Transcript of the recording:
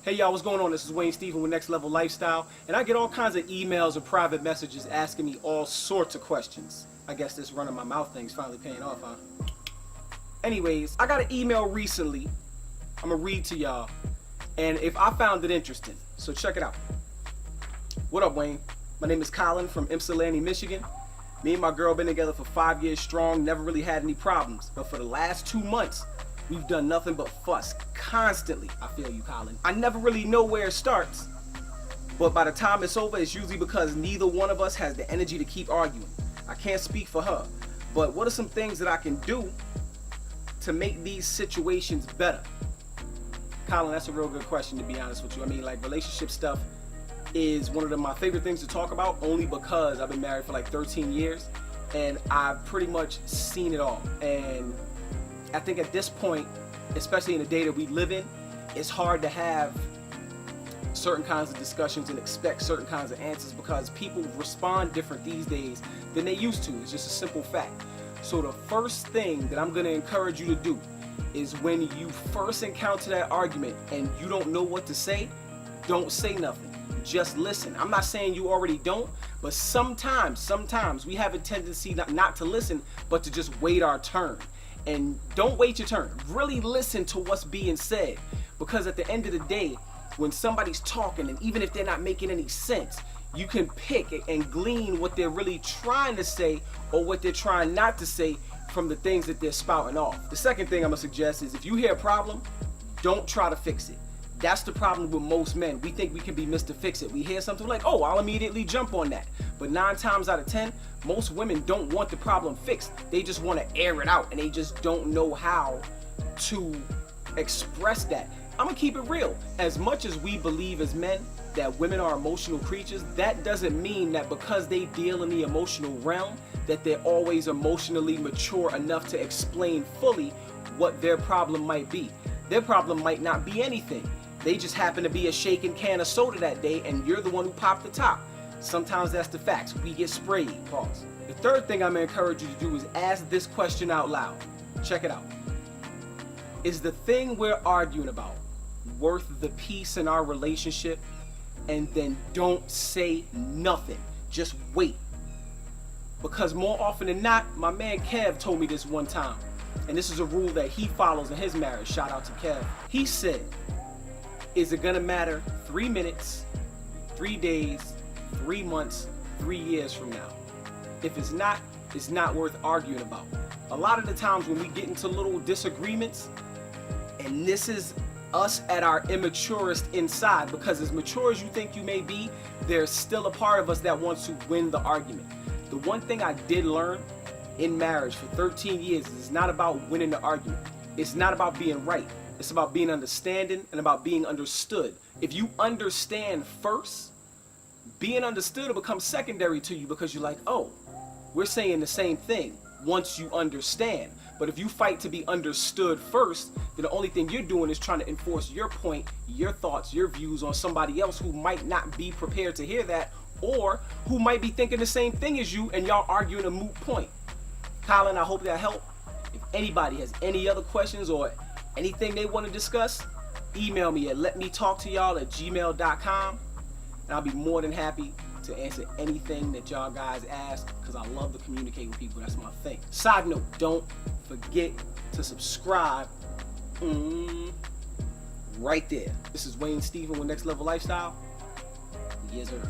Hey y'all, what's going on? This is Wayne Stephen with Next Level Lifestyle, and I get all kinds of emails or private messages asking me all sorts of questions. I guess this running my mouth thing's finally paying off, huh? Anyways, I got an email recently. I'm gonna read to y'all, and if I found it interesting, so check it out. What up, Wayne? My name is Colin from Ypsilanti, Michigan. Me and my girl been together for 5 years strong, never really had any problems, but for the last 2 months, we've done nothing but fuss constantly. I feel you, Colin. I never really know where it starts, but by the time it's over, it's usually because neither one of us has the energy to keep arguing. I can't speak for her, but what are some things that I can do to make these situations better? Colin, that's a real good question, to be honest with you. I mean, like, relationship stuff is one of my favorite things to talk about, only because I've been married for like 13 years and I've pretty much seen it all. And I think at this point, especially in the day that we live in, it's hard to have certain kinds of discussions and expect certain kinds of answers because people respond different these days than they used to. It's just a simple fact. So the first thing that I'm going to encourage you to do is when you first encounter that argument and you don't know what to say, don't say nothing. Just listen. I'm not saying you already don't, but sometimes we have a tendency not to listen, but to just wait our turn. And don't wait your turn. Really listen to what's being said, because at the end of the day, when somebody's talking, and even if they're not making any sense, you can pick and glean what they're really trying to say or what they're trying not to say from the things that they're spouting off. The second thing I'm gonna suggest is if you hear a problem, don't try to fix it. That's the problem with most men. We think we can be Mr. Fix-It. We hear something like, oh, I'll immediately jump on that. But 9 times out of 10, most women don't want the problem fixed. They just want to air it out, and they just don't know how to express that. I'm gonna keep it real. As much as we believe as men that women are emotional creatures, that doesn't mean that because they deal in the emotional realm, that they're always emotionally mature enough to explain fully what their problem might be. Their problem might not be anything. They just happen to be a shaken can of soda that day, and you're the one who popped the top. Sometimes that's the facts. We get sprayed. Pause. The third thing I'm gonna encourage you to do is ask this question out loud. Check it out. Is the thing we're arguing about worth the peace in our relationship? And then don't say nothing. Just wait. Because more often than not, my man Kev told me this one time, and this is a rule that he follows in his marriage. Shout out to Kev. He said, is it gonna matter 3 minutes, 3 days, 3 months, 3 years from now? If it's not worth arguing about. A lot of the times when we get into little disagreements, and this is us at our immaturest inside, because as mature as you think you may be, there's still a part of us that wants to win the argument. The one thing I did learn in marriage for 13 years is it's not about winning the argument. It's not about being right. It's about being understanding and about being understood. If you understand first, being understood will become secondary to you because you're like, oh, we're saying the same thing once you understand. But if you fight to be understood first, then the only thing you're doing is trying to enforce your point, your thoughts, your views on somebody else who might not be prepared to hear that, or who might be thinking the same thing as you, and y'all arguing a moot point. Colin, I hope that helped. If anybody has any other questions or anything they want to discuss, email me at letmetalktoyall@gmail.com, and I'll be more than happy to answer anything that y'all guys ask, because I love to communicate with people. That's my thing. Side note, don't forget to subscribe right there. This is Wayne Stephen with Next Level Lifestyle. Yes, sir.